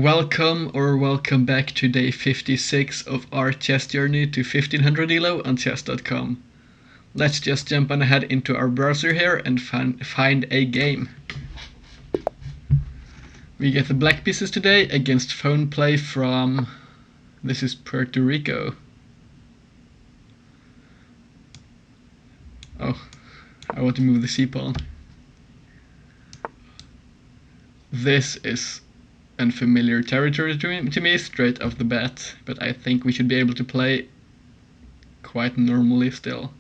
Welcome back to day 56 of our chess journey to 1500 ELO on chess.com. Let's just jump on ahead into our browser here and find a game. We get the black pieces today against phone play from, this is Puerto Rico. Oh, I want to move the c-pawn. This is unfamiliar territory to me straight off the bat, but I think we should be able to play quite normally still.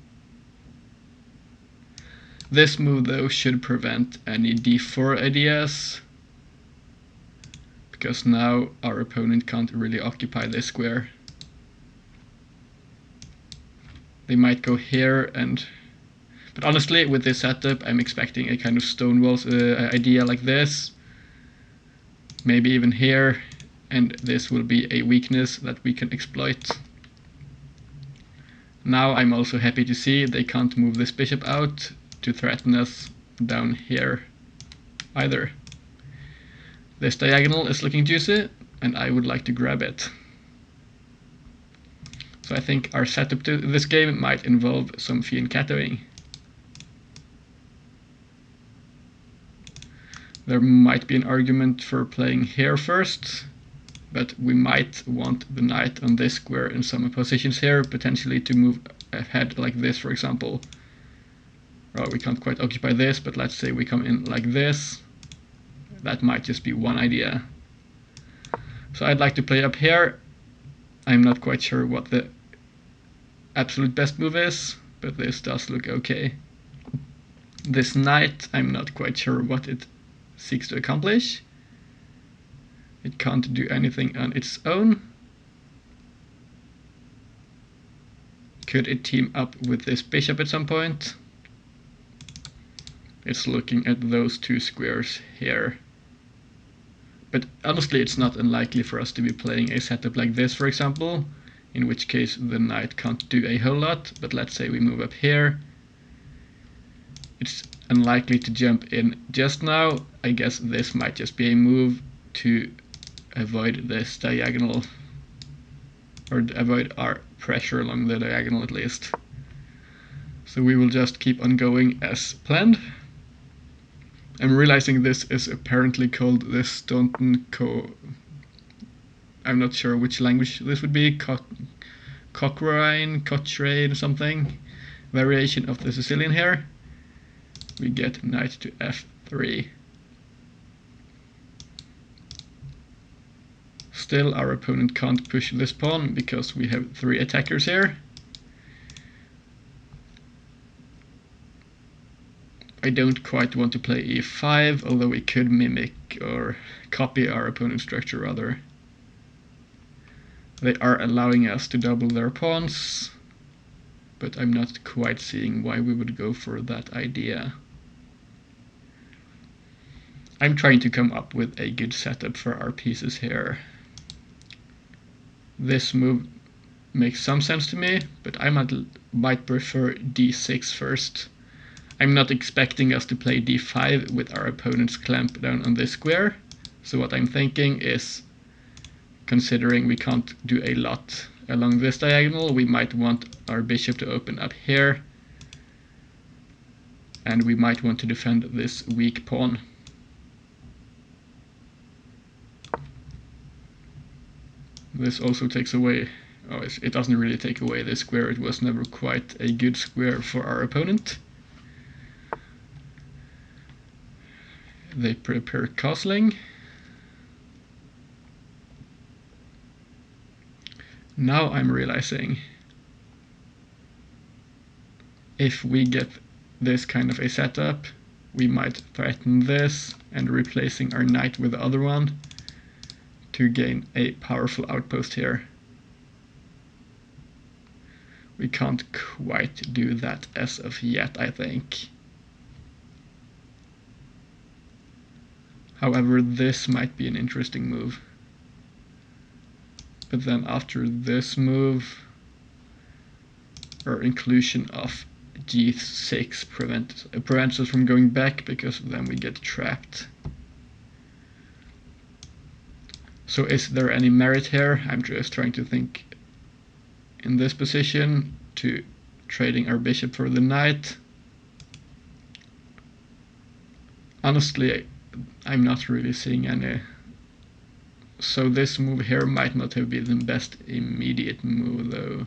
This move though should prevent any d4 ideas, because now our opponent can't really occupy this square. They might go here, but honestly with this setup I'm expecting a kind of stonewall idea like this. Maybe even here, and this will be a weakness that we can exploit. Now I'm also happy to see they can't move this bishop out to threaten us down here either. This diagonal is looking juicy, and I would like to grab it. So I think our setup to this game might involve some fianchettoing. There might be an argument for playing here first, but we might want the knight on this square in some positions here, potentially to move ahead like this, for example. Well, we can't quite occupy this, but let's say we come in like this. That might just be one idea. So I'd like to play up here. I'm not quite sure what the absolute best move is, but this does look okay. This knight, I'm not quite sure what it seeks to accomplish. It can't do anything on its own. Could it team up with this bishop at some point? It's looking at those two squares here. But honestly, it's not unlikely for us to be playing a setup like this, for example, in which case the knight can't do a whole lot. But let's say we move up here. It's unlikely to jump in just now. I guess this might just be a move to avoid this diagonal, or avoid our pressure along the diagonal at least. So we will just keep on going as planned. I'm realizing this is apparently called the Staunton I'm not sure which language this would be, Cochrane, something, variation of the Sicilian here. We get knight to f3. Still, our opponent can't push this pawn because we have 3 attackers here. I don't quite want to play e5, although we could mimic or copy our opponent's structure rather. They are allowing us to double their pawns, but I'm not quite seeing why we would go for that idea. I'm trying to come up with a good setup for our pieces here. This move makes some sense to me, but I might prefer d6 first. I'm not expecting us to play d5 with our opponent's clamp down on this square. So what I'm thinking is, considering we can't do a lot along this diagonal, we might want our bishop to open up here, and we might want to defend this weak pawn. This also takes away, it doesn't really take away this square, it was never quite a good square for our opponent. They prepare castling. Now I'm realizing, if we get this kind of a setup, we might threaten this and replacing our knight with the other one to gain a powerful outpost here. We can't quite do that as of yet, I think. However, this might be an interesting move. But then after this move, our inclusion of g6 prevents us from going back, because then we get trapped. So is there any merit here? I'm just trying to think in this position to trading our bishop for the knight. Honestly, I'm not really seeing any. So this move here might not have been the best immediate move though.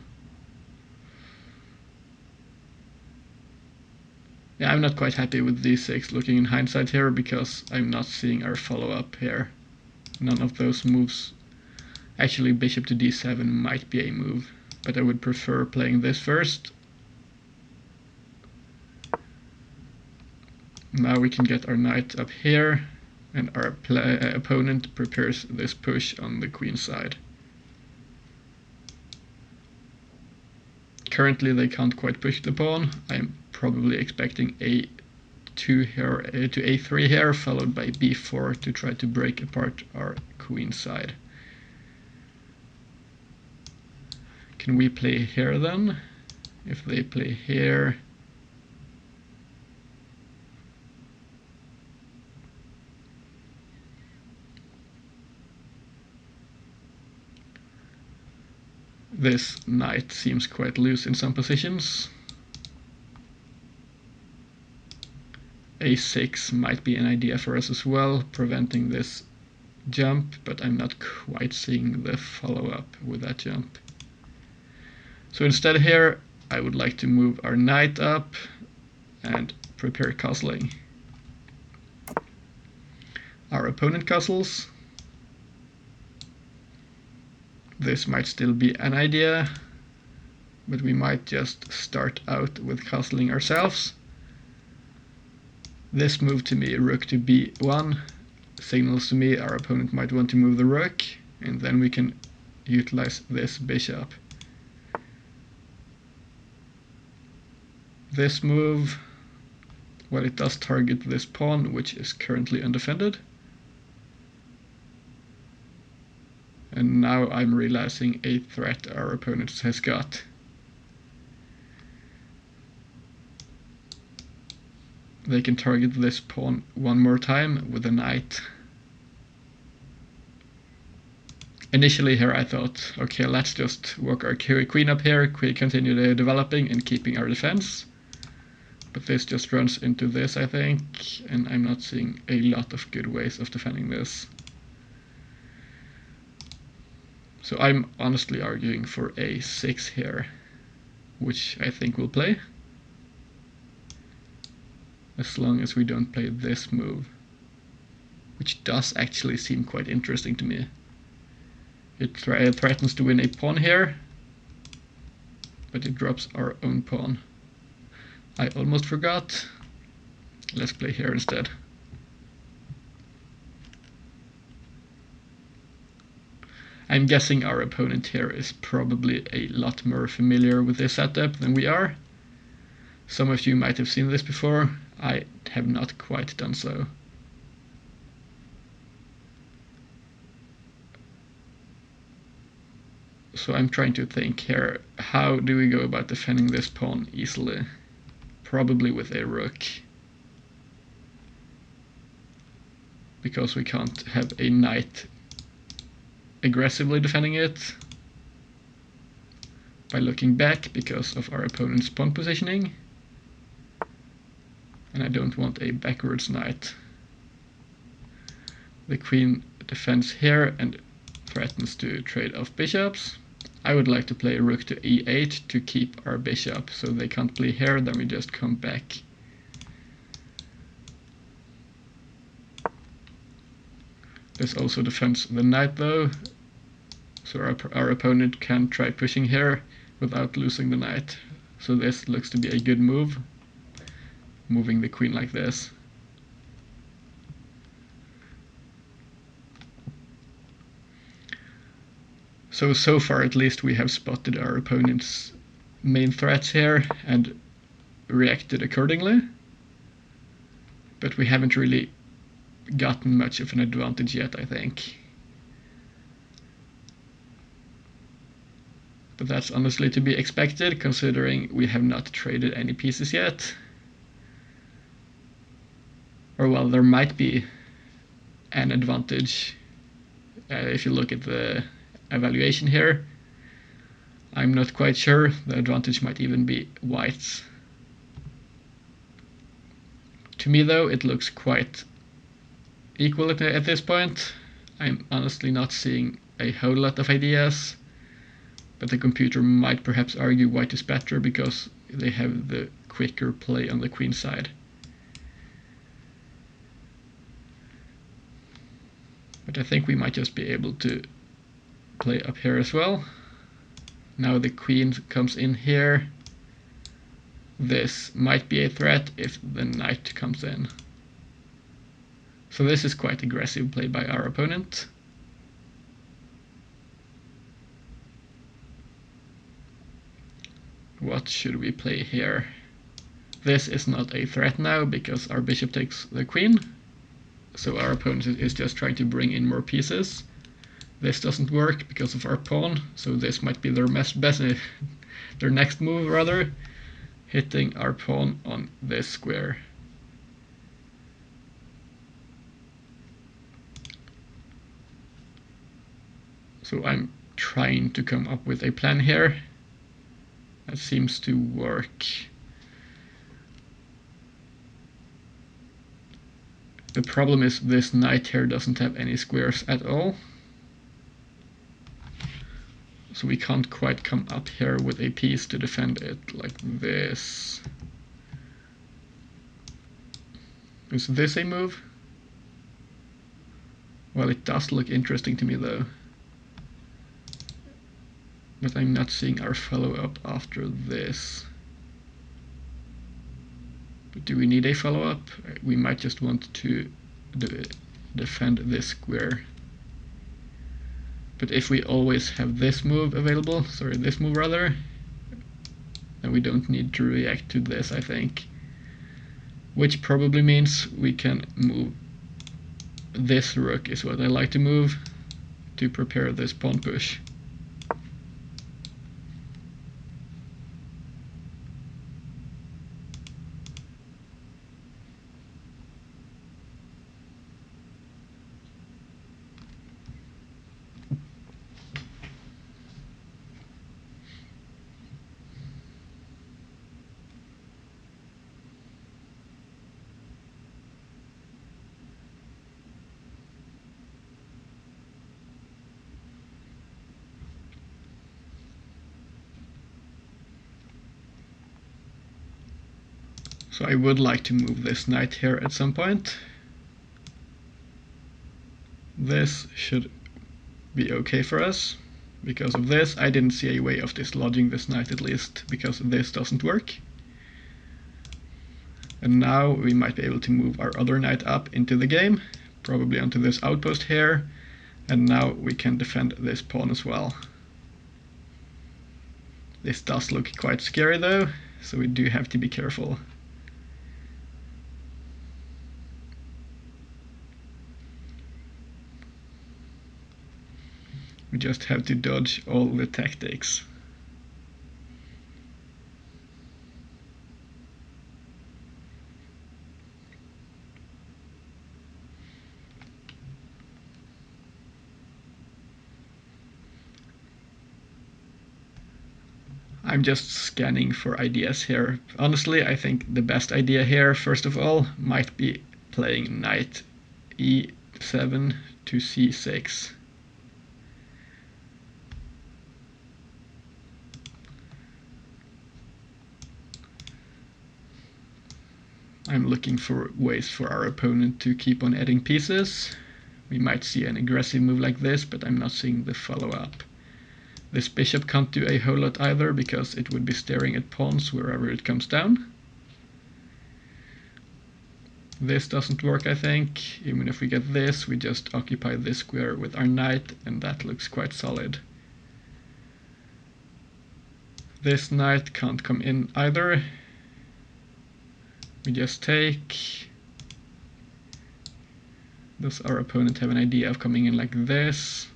Yeah, I'm not quite happy with d6 looking in hindsight here because I'm not seeing our follow-up here. None of those moves. Actually, bishop to d7 might be a move, but I would prefer playing this first. Now we can get our knight up here, and our opponent prepares this push on the queen side. Currently they can't quite push the pawn. I'm probably expecting a2 here to a3 here, followed by b4 to try to break apart our queen side. Can we play here then? If they play here, this knight seems quite loose in some positions. a6 might be an idea for us as well, preventing this jump, but I'm not quite seeing the follow-up with that jump. So instead here, I would like to move our knight up and prepare castling. Our opponent castles. This might still be an idea, but we might just start out with castling ourselves. This move to me, rook to b1, signals to me our opponent might want to move the rook, and then we can utilize this bishop. This move, well, it does target this pawn, which is currently undefended. And now I'm realizing a threat our opponent has got. They can target this pawn one more time with a knight. Initially here I thought, okay, let's just walk our queen up here, continue developing and keeping our defense. But this just runs into this, I think, and I'm not seeing a lot of good ways of defending this. So I'm honestly arguing for a6 here, which I think will play. As long as we don't play this move, which does actually seem quite interesting to me. It threatens to win a pawn here, but it drops our own pawn. I almost forgot. Let's play here instead. I'm guessing our opponent here is probably a lot more familiar with this setup than we are. Some of you might have seen this before. I have not quite done so. So I'm trying to think here, how do we go about defending this pawn easily? Probably with a rook. Because we can't have a knight aggressively defending it. By looking back because of our opponent's pawn positioning. And I don't want a backwards knight. The queen defends here and threatens to trade off bishops. I would like to play rook to e8 to keep our bishop, so they can't play here, then we just come back. This also defends the knight though, so our opponent can try pushing here without losing the knight. So this looks to be a good move, moving the queen like this. So far at least we have spotted our opponent's main threats here and reacted accordingly. But we haven't really gotten much of an advantage yet, I think. But that's honestly to be expected, considering we have not traded any pieces yet. Or well, there might be an advantage If you look at the evaluation here, I'm not quite sure. The advantage might even be white's. To me though, it looks quite equal at this point. I'm honestly not seeing a whole lot of ideas, but the computer might perhaps argue white is better because they have the quicker play on the queen side. But I think we might just be able to play up here as well. Now the queen comes in here. This might be a threat if the knight comes in. So this is quite aggressive play by our opponent. What should we play here? This is not a threat now because our bishop takes the queen. So our opponent is just trying to bring in more pieces. This doesn't work because of our pawn, so this might be their their next move rather, hitting our pawn on this square. So I'm trying to come up with a plan here that seems to work. The problem is this knight here doesn't have any squares at all. So we can't quite come up here with a piece to defend it like this. Is this a move? Well, it does look interesting to me though. But I'm not seeing our follow-up after this. But do we need a follow-up? We might just want to defend this square. But if we always have this move available, this move rather, then we don't need to react to this, I think. Which probably means we can move this rook is what I like to move to prepare this pawn push. So I would like to move this knight here at some point. This should be okay for us. Because of this, I didn't see a way of dislodging this knight at least, because this doesn't work. And now we might be able to move our other knight up into the game, probably onto this outpost here, and now we can defend this pawn as well. This does look quite scary though, so we do have to be careful. We just have to dodge all the tactics. I'm just scanning for ideas here. Honestly, I think the best idea here, first of all, might be playing knight e7 to c6. I'm looking for ways for our opponent to keep on adding pieces. We might see an aggressive move like this, but I'm not seeing the follow-up. This bishop can't do a whole lot either, because it would be staring at pawns wherever it comes down. This doesn't work, I think. Even if we get this, we just occupy this square with our knight, and that looks quite solid. This knight can't come in either. We just take. Does our opponent have an idea of coming in like this?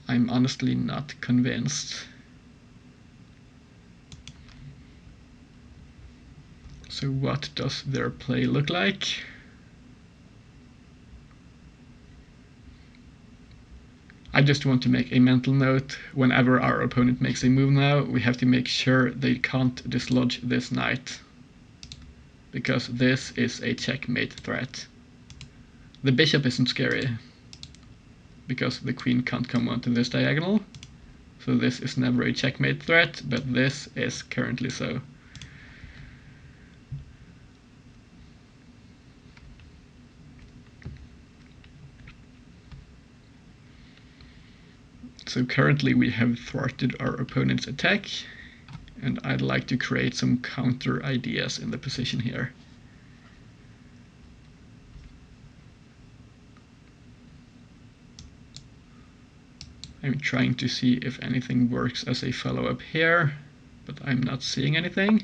I'm honestly not convinced. So what does their play look like? I just want to make a mental note. Whenever our opponent makes a move now, we have to make sure they can't dislodge this knight, because this is a checkmate threat. The bishop isn't scary, because the queen can't come onto this diagonal, so this is never a checkmate threat, but this is currently so. So currently we have thwarted our opponent's attack, and I'd like to create some counter ideas in the position here. I'm trying to see if anything works as a follow-up here, but I'm not seeing anything.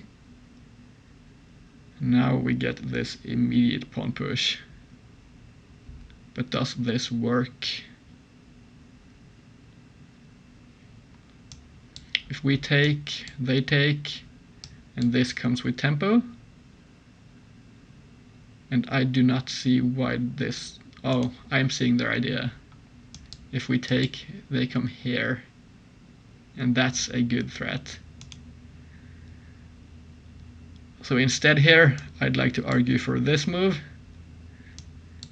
Now we get this immediate pawn push. But does this work? If we take, they take, and this comes with tempo. And I do not see why this... Oh, I'm seeing their idea. If we take, they come here. And that's a good threat. So instead here, I'd like to argue for this move.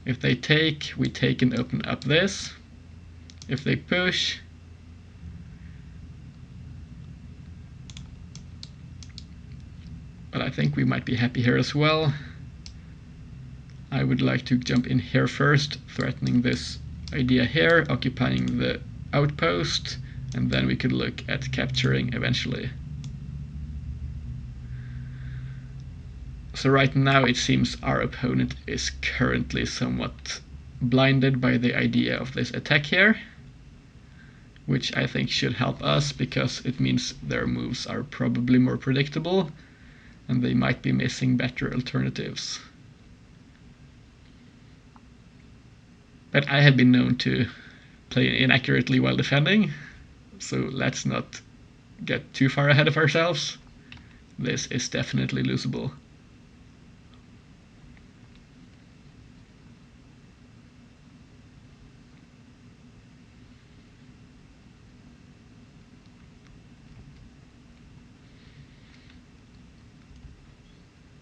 If they take, we take and open up this. If they push, but I think we might be happy here as well. I would like to jump in here first, threatening this idea here, occupying the outpost, and then we could look at capturing eventually. So right now it seems our opponent is currently somewhat blinded by the idea of this attack here, which I think should help us, because it means their moves are probably more predictable and they might be missing better alternatives. But I have been known to play inaccurately while defending, so let's not get too far ahead of ourselves. This is definitely losable.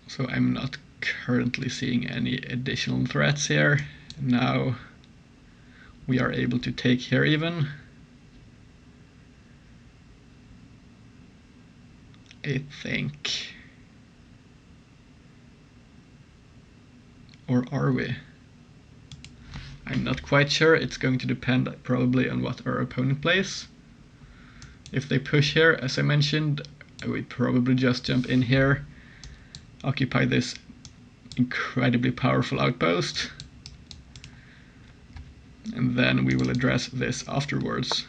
So I'm not currently seeing any additional threats here. Now we are able to take here even. I think. Or are we? I'm not quite sure. It's going to depend probably on what our opponent plays. If they push here, as I mentioned, I would probably just jump in here, occupy this incredibly powerful outpost, and then we will address this afterwards.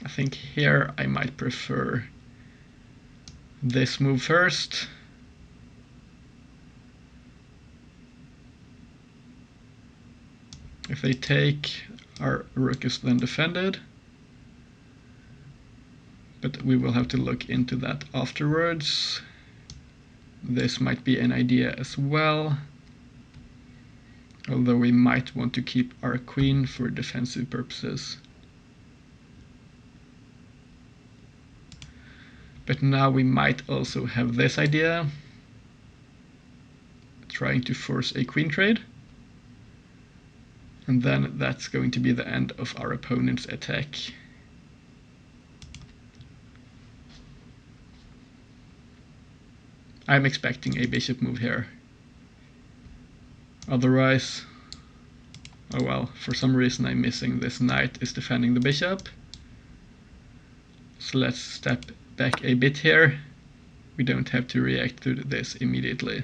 I think here I might prefer this move first. If they take, our rook is then defended, but we will have to look into that afterwards. This might be an idea as well, although we might want to keep our queen for defensive purposes. But now we might also have this idea, trying to force a queen trade. And then that's going to be the end of our opponent's attack. I'm expecting a bishop move here. Otherwise, oh well, for some reason I'm missing this knight is defending the bishop. So let's step back a bit here. We don't have to react to this immediately.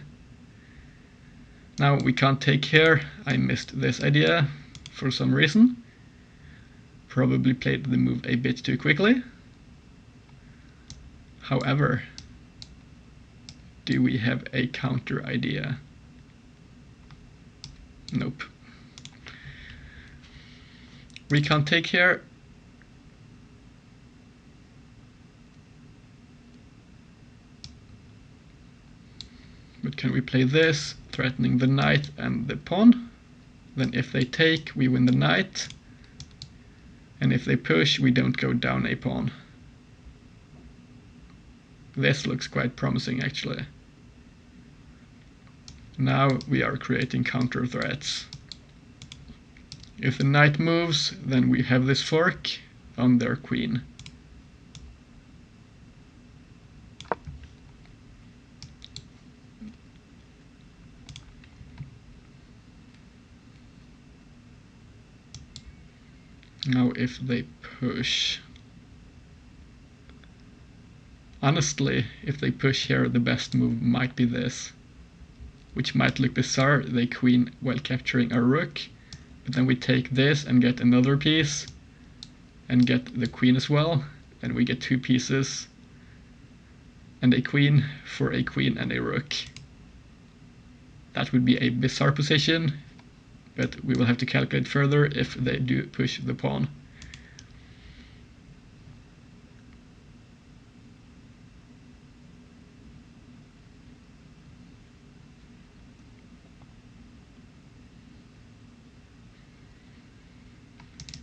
Now we can't take here. I missed this idea for some reason. Probably played the move a bit too quickly. However, do we have a counter idea? Nope. We can't take here. But can we play this, threatening the knight and the pawn? Then if they take, we win the knight. And if they push, we don't go down a pawn. This looks quite promising, actually. Now we are creating counter threats. If the knight moves, then we have this fork on their queen. Now if they push... Honestly, if they push here, the best move might be this. Which might look bizarre, they queen while capturing our rook. But then we take this and get another piece. And get the queen as well. And we get two pieces. And a queen for a queen and a rook. That would be a bizarre position. But we will have to calculate further if they do push the pawn.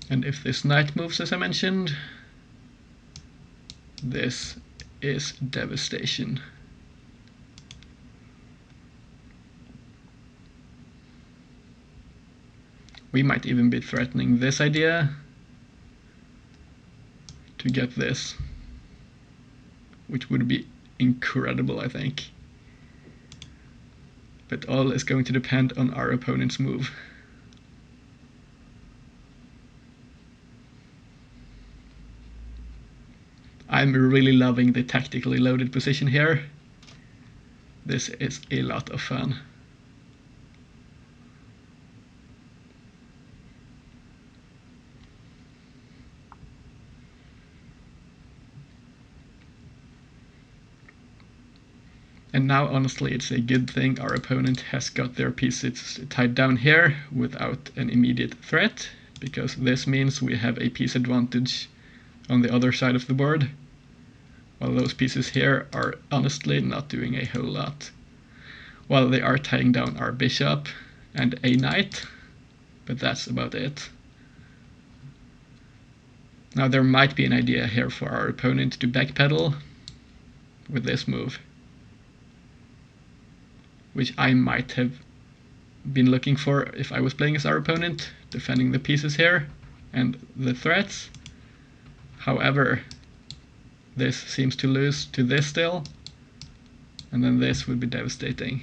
And if this knight moves, as I mentioned, this is devastation. We might even be threatening this idea to get this, which would be incredible, I think. But all is going to depend on our opponent's move. I'm really loving the tactically loaded position here. This is a lot of fun. And now, honestly, it's a good thing our opponent has got their pieces tied down here without an immediate threat, because this means we have a piece advantage on the other side of the board, while those pieces here are honestly not doing a whole lot. While they are tying down our bishop and a knight, but that's about it. Now there might be an idea here for our opponent to backpedal with this move, which I might have been looking for if I was playing as our opponent, defending the pieces here and the threats. However, this seems to lose to this still, and then this would be devastating.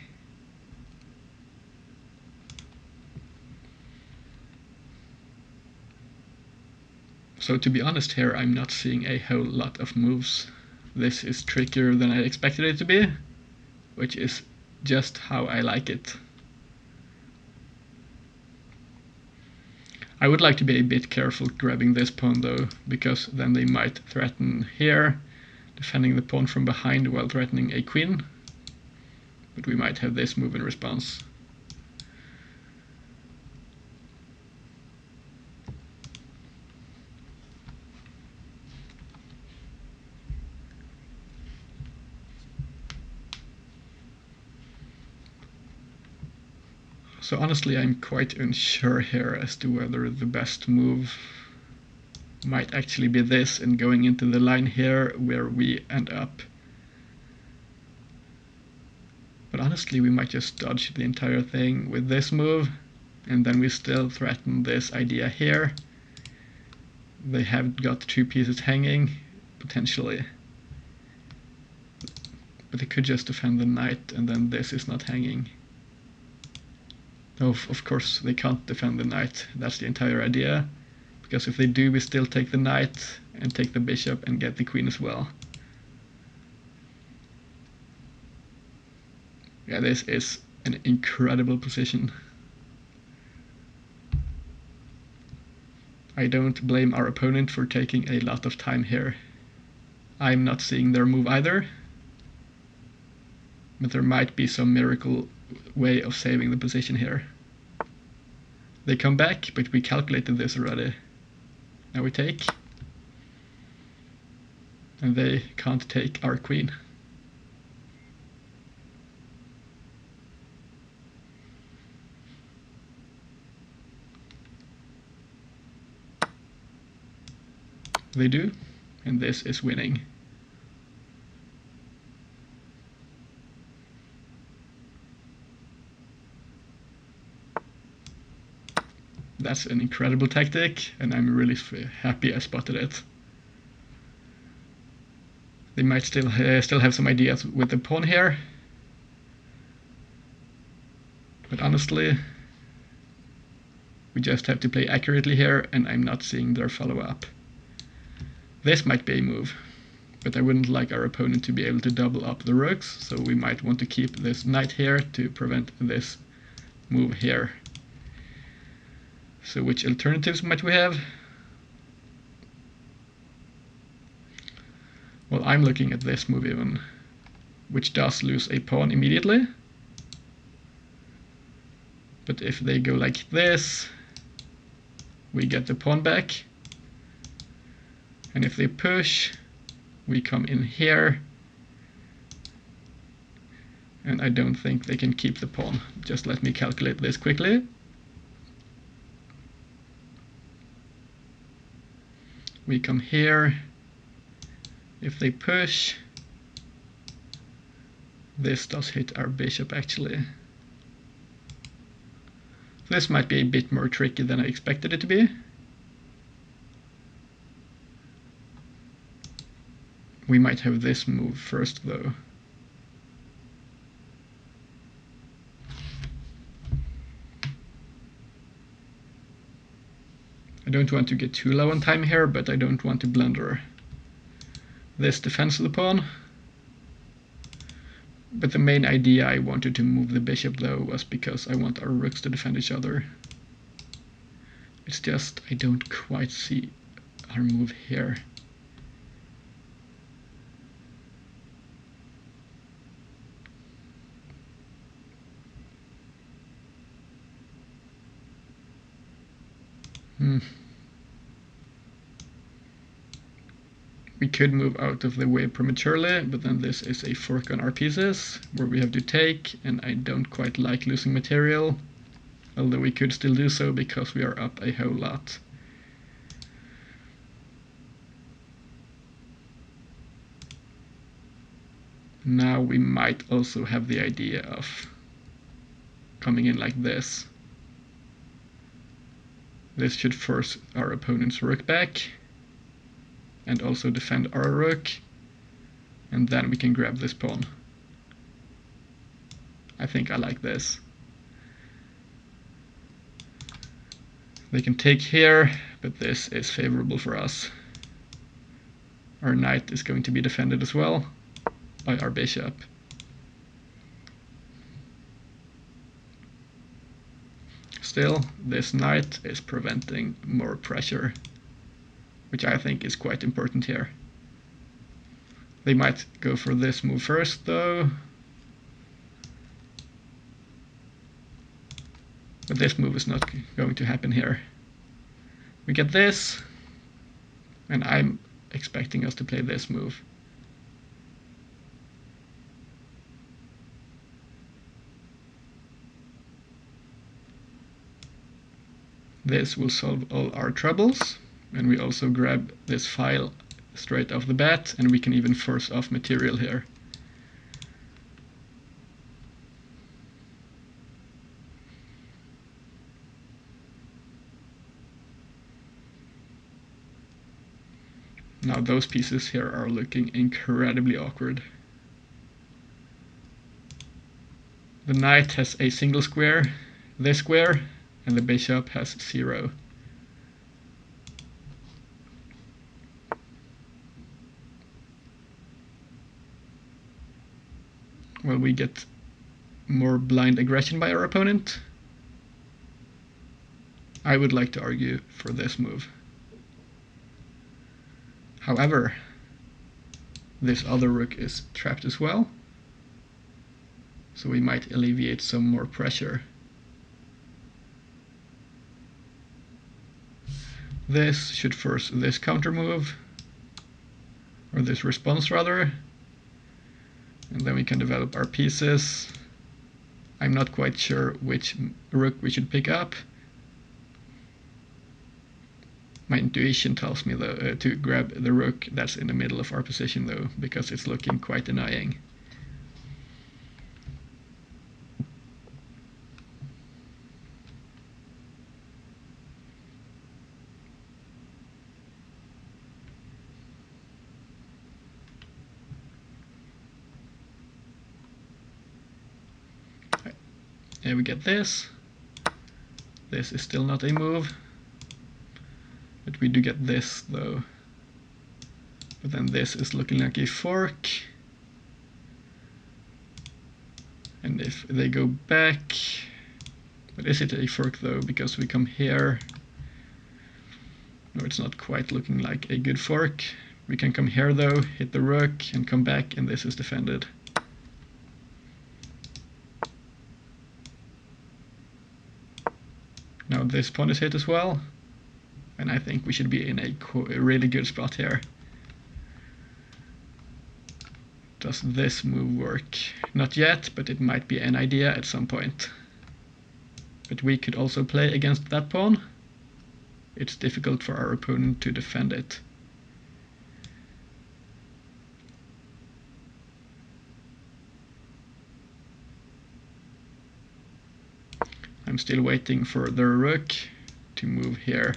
So to be honest here, I'm not seeing a whole lot of moves. This is trickier than I expected it to be, which is just how I like it. I would like to be a bit careful grabbing this pawn though, because then they might threaten here, defending the pawn from behind while threatening a queen. But we might have this move in response. So honestly, I'm quite unsure here as to whether the best move might actually be this and going into the line here where we end up. But honestly, we might just dodge the entire thing with this move, and then we still threaten this idea here. They have got two pieces hanging, potentially. But they could just defend the knight, and then this is not hanging. Of course, they can't defend the knight, that's the entire idea. Because if they do, we still take the knight and take the bishop and get the queen as well. Yeah, this is an incredible position. I don't blame our opponent for taking a lot of time here. I'm not seeing their move either. But there might be some miracle way of saving the position here. They come back, but we calculated this already. Now we take. And they can't take our queen. They do, and this is winning. That's an incredible tactic, and I'm really happy I spotted it. They might still have some ideas with the pawn here, but honestly, we just have to play accurately here, and I'm not seeing their follow-up. This might be a move, but I wouldn't like our opponent to be able to double up the rooks, so we might want to keep this knight here to prevent this move here. So which alternatives might we have? Well, I'm looking at this move even, which does lose a pawn immediately. But if they go like this, we get the pawn back. And if they push, we come in here. And I don't think they can keep the pawn. Just let me calculate this quickly. We come here. If they push, this does hit our bishop actually. This might be a bit more tricky than I expected it to be. We might have this move first though. I don't want to get too low on time here, but I don't want to blunder this defense of the pawn. But the main idea I wanted to move the bishop though was because I want our rooks to defend each other. It's just I don't quite see our move here. We could move out of the way prematurely, but then this is a fork on our pieces, where we have to take, and I don't quite like losing material, although we could still do so because we are up a whole lot. Now we might also have the idea of coming in like this. This should force our opponent's rook back, and also defend our rook, and then we can grab this pawn. I think I like this. They can take here, but this is favorable for us. Our knight is going to be defended as well by our bishop. Still, this knight is preventing more pressure, which I think is quite important here. They might go for this move first though. But this move is not going to happen here. We get this, and I'm expecting us to play this move. This will solve all our troubles, and we also grab this file straight off the bat, and we can even force off material here. Now those pieces here are looking incredibly awkward. The knight has a single square, this square, and the bishop has 0. Well, we get more blind aggression by our opponent. I would like to argue for this move. However, this other rook is trapped as well, so we might alleviate some more pressure. This should force this counter move, or this response rather, and then we can develop our pieces. I'm not quite sure which rook we should pick up. My intuition tells me though to grab the rook that's in the middle of our position though, because it's looking quite annoying. Here we get this. This is still not a move. But we do get this though. But then this is looking like a fork. And if they go back, but is it a fork though? Because we come here. No, it's not quite looking like a good fork. We can come here though, hit the rook and come back, and this is defended. Now this pawn is hit as well. And I think we should be in a really good spot here. Does this move work? Not yet, but it might be an idea at some point. But we could also play against that pawn. It's difficult for our opponent to defend it. I'm still waiting for the rook to move here.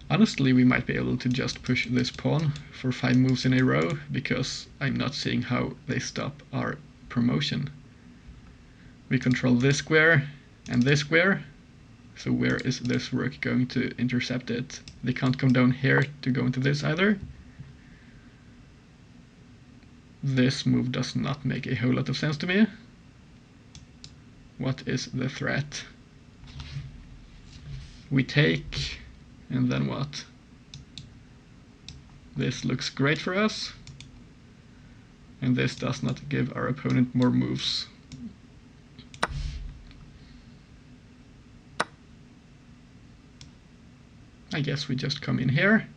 Honestly, we might be able to just push this pawn for 5 moves in a row, because I'm not seeing how they stop our promotion. We control this square and this square, so where is this rook going to intercept it? They can't come down here to go into this either. This move does not make a whole lot of sense to me. What is the threat? We take, and then what? This looks great for us, and this does not give our opponent more moves. I guess we just come in here,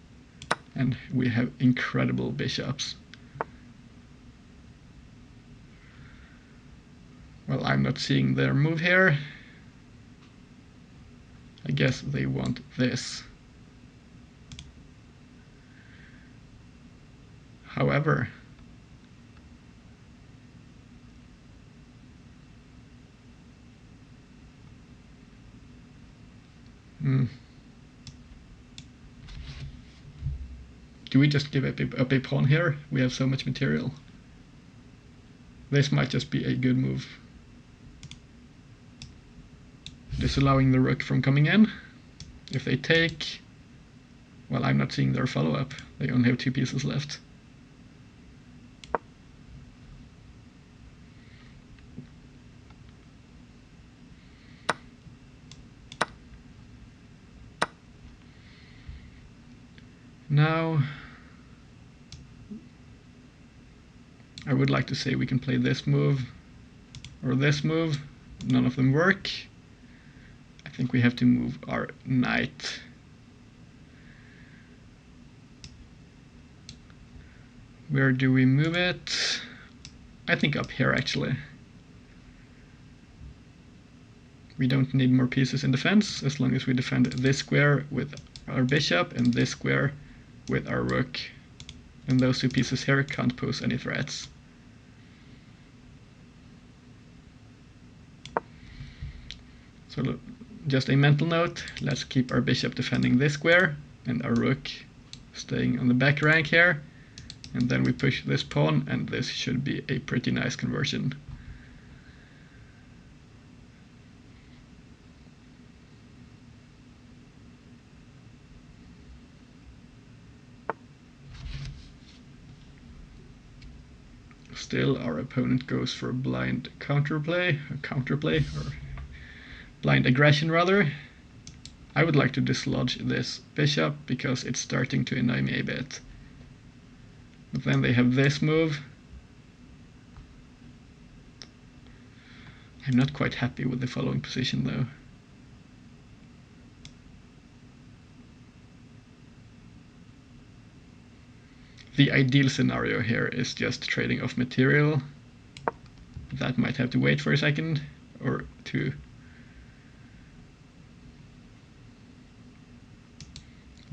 and we have incredible bishops. Well, I'm not seeing their move here. I guess they want this. However, do we just give up a pawn here? We have so much material. This might just be a good move. Disallowing the rook from coming in. If they take, well, I'm not seeing their follow-up. They only have 2 pieces left. Now, I would like to say we can play this move or this move. None of them work. I think we have to move our knight. Where do we move it? I think up here actually. We don't need more pieces in defense as long as we defend this square with our bishop and this square with our rook. And those 2 pieces here can't pose any threats. So just a mental note, let's keep our bishop defending this square and our rook staying on the back rank here. And then we push this pawn, and this should be a pretty nice conversion. Still, our opponent goes for a blind counterplay, or blind aggression rather. I would like to dislodge this bishop because it's starting to annoy me a bit. But then they have this move. I'm not quite happy with the following position though. The ideal scenario here is just trading off material. That might have to wait for a second or 2.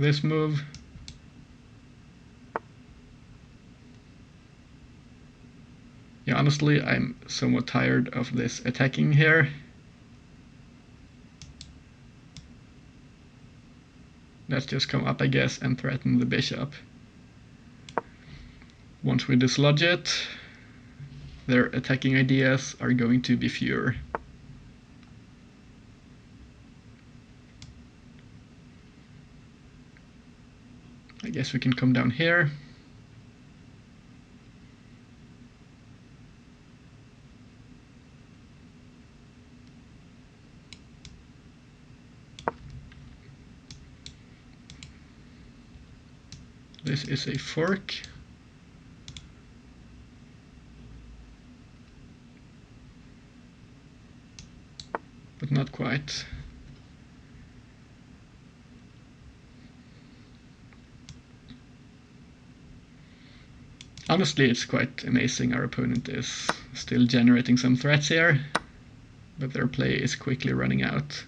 this move. Yeah, honestly, I'm somewhat tired of this attacking here. Let's just come up, I guess, and threaten the bishop. Once we dislodge it, their attacking ideas are going to be fewer. I guess we can come down here. This is a fork. But not quite. Honestly, it's quite amazing. Our opponent is still generating some threats here, but their play is quickly running out.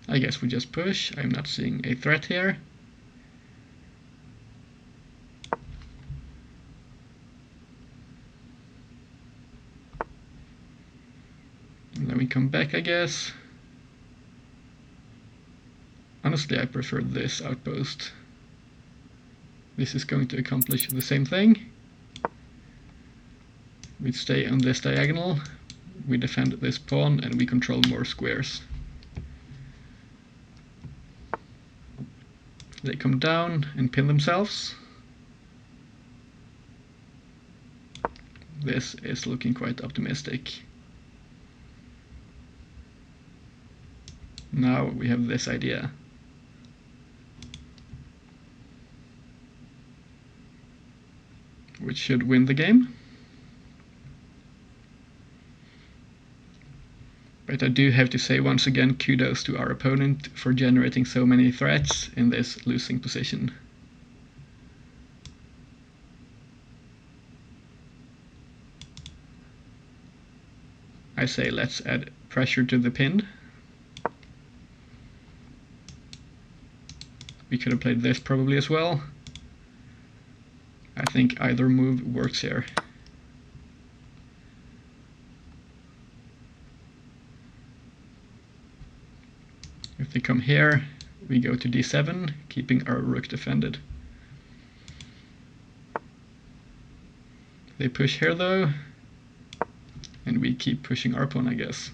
I guess we just push. I'm not seeing a threat here. And then we come back, I guess. Honestly, I prefer this outpost. This is going to accomplish the same thing. We stay on this diagonal, we defend this pawn, and we control more squares. They come down and pin themselves. This is looking quite optimistic. Now we have this idea. Which should win the game. But I do have to say once again, kudos to our opponent for generating so many threats in this losing position. I say let's add pressure to the pin. We could have played this probably as well. I think either move works here. If they come here, we go to d7, keeping our rook defended. They push here though, and we keep pushing our pawn, I guess.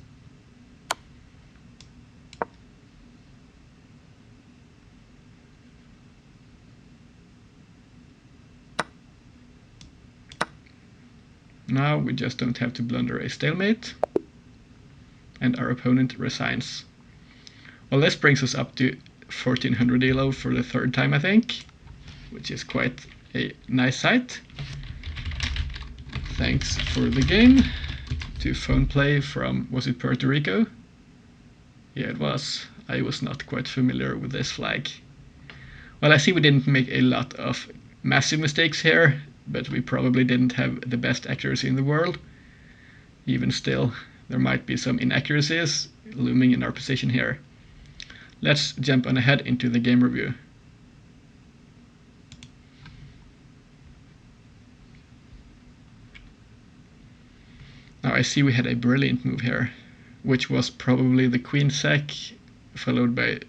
Now we just don't have to blunder a stalemate, and our opponent resigns. Well, this brings us up to 1400 ELO for the third time, I think, which is quite a nice sight. Thanks for the game to Phone Play from, was it Puerto Rico? Yeah, it was. I was not quite familiar with this flag. Well, I see we didn't make a lot of massive mistakes here, but we probably didn't have the best accuracy in the world. Even still, there might be some inaccuracies looming in our position here. Let's jump on ahead into the game review. Now I see we had a brilliant move here, which was probably the queen sack followed by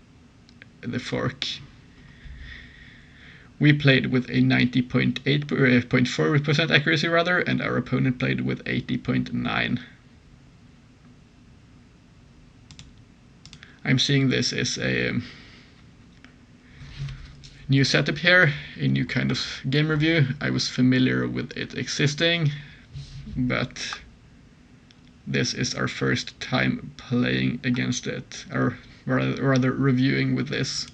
the fork. We played with a 90.4% accuracy rather, and our opponent played with 80.9. I'm seeing this as a new setup here, a new kind of game review. I was familiar with it existing, but this is our first time playing against it, or rather reviewing with this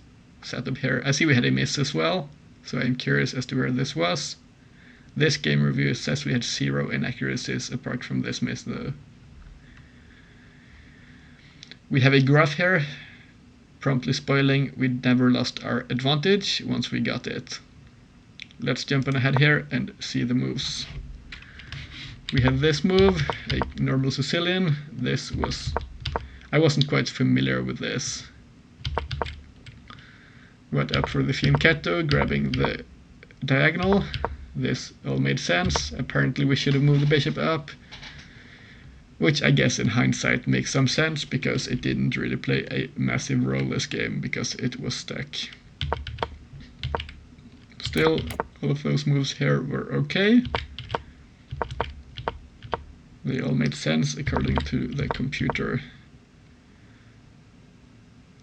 setup here. I see we had a miss as well, so I'm curious as to where this was. This game review says we had 0 inaccuracies apart from this miss though. We have a graph here, promptly spoiling we never lost our advantage once we got it. Let's jump on ahead here and see the moves. we had this move, a normal Sicilian. I wasn't quite familiar with this. Went up for the fianchetto, grabbing the diagonal. This all made sense. Apparently we should have moved the bishop up, which I guess in hindsight makes some sense, because it didn't really play a massive role this game, because it was stuck. Still, all of those moves here were okay. They all made sense according to the computer.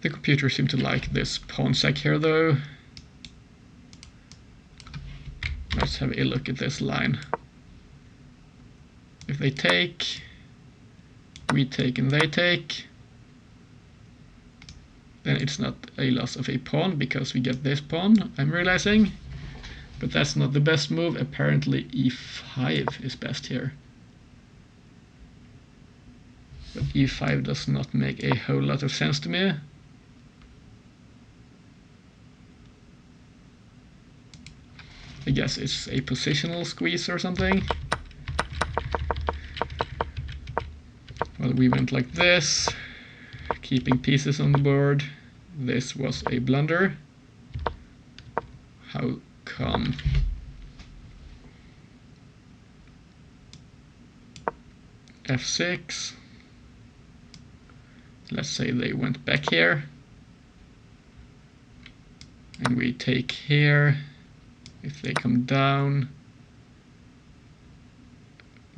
The computer seemed to like this pawn sack here though. Let's have a look at this line. If they take, we take and they take, then it's not a loss of a pawn because we get this pawn, I'm realizing. But that's not the best move. Apparently e5 is best here. But e5 does not make a whole lot of sense to me. I guess it's a positional squeeze or something. Well, we went like this, keeping pieces on the board. This was a blunder. How come? f6. Let's say they went back here. And we take here. If they come down,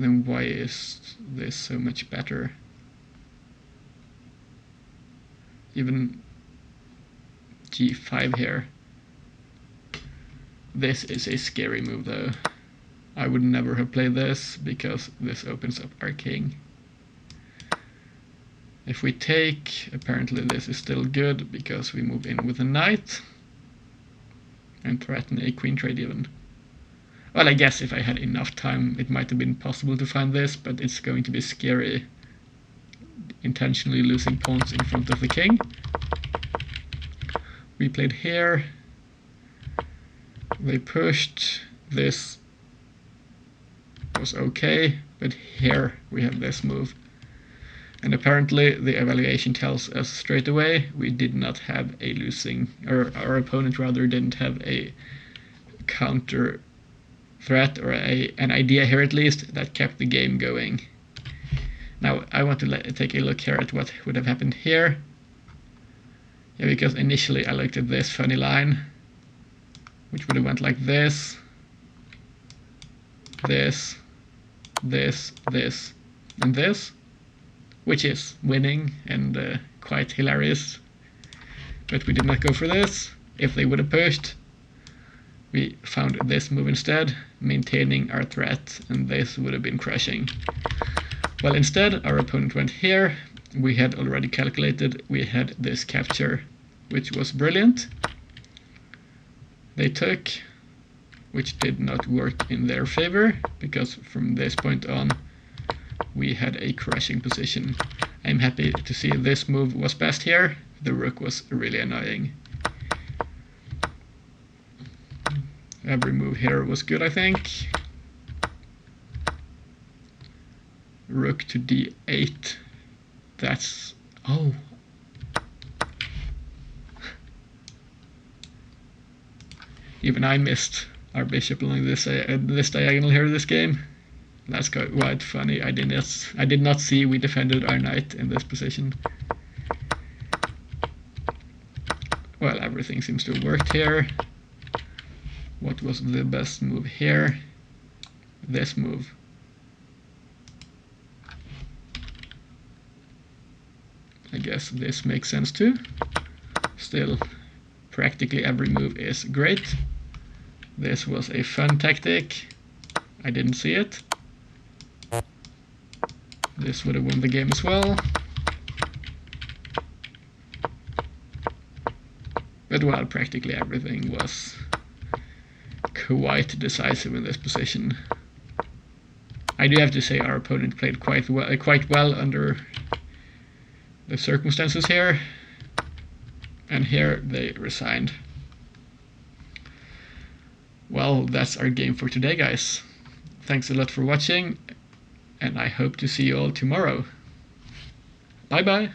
then why is this so much better? Even g5 here. This is a scary move though. I would never have played this because this opens up our king. If we take, apparently this is still good because we move in with a knight and threaten a queen trade even. Well, I guess if I had enough time it might have been possible to find this, but it's going to be scary intentionally losing pawns in front of the king. We played here. They pushed. This was okay, but here we have this move. And apparently the evaluation tells us straight away we did not have a losing, or our opponent rather didn't have a counter threat or an idea here at least that kept the game going. Now I want to take a look here at what would have happened here. Yeah, because initially I looked at this funny line, which would have went like this, this, this, this, and this. Which is winning and quite hilarious. But we did not go for this. If they would have pushed, we found this move instead, maintaining our threat, and this would have been crushing. Well, instead, our opponent went here. We had already calculated we had this capture, which was brilliant. They took, which did not work in their favor, because from this point on, we had a crushing position. I'm happy to see this move was best here. The rook was really annoying. Every move here was good, I think. Rook to d8. That's... oh. Even I missed our bishop along this diagonal here this game. That's quite funny. I did not see we defended our knight in this position. Well, everything seems to have worked here. What was the best move here? This move. I guess this makes sense too. Still, practically every move is great. This was a fun tactic. I didn't see it. This would have won the game as well. But well, practically everything was quite decisive in this position. I do have to say our opponent played quite well under the circumstances here. And here they resigned. Well, that's our game for today, guys. Thanks a lot for watching. and I hope to see you all tomorrow. Bye bye!